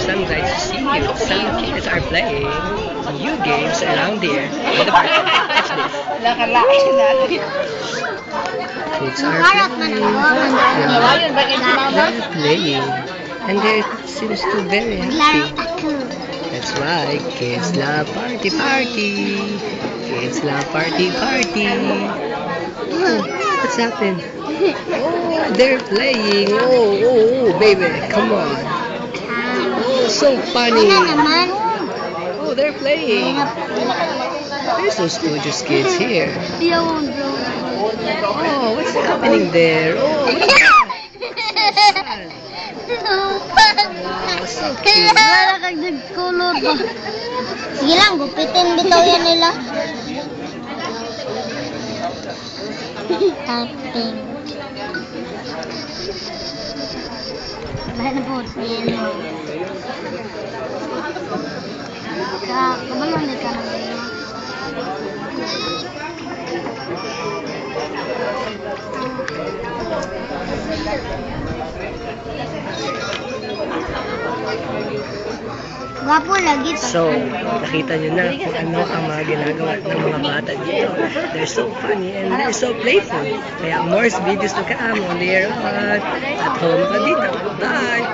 some glad to see you. Some kids are playing new games around here in the park. Watch this. Kids are playing, and they seems to very happy. That's right, kids love party party. Kids love party party. Oh, what's happened? Oh, they're playing. Oh, baby, come on. Oh, so funny. Oh, they're playing. There's those studious kids here. Oh, what's happening there? Oh, what's that? Wow, so cute. Wala kang nag-color ba? Sige lang, gupitin bitaw yan nila. Tapping. Bahay na po, yelo. Kabalon na ka na yelo. Gwapo lagi to. So, nakita nyo na kung ano ang mga ginagawa ng mga bata dito. They're so funny and they're so playful. Kaya more videos to come on their at home pa dito. Bye!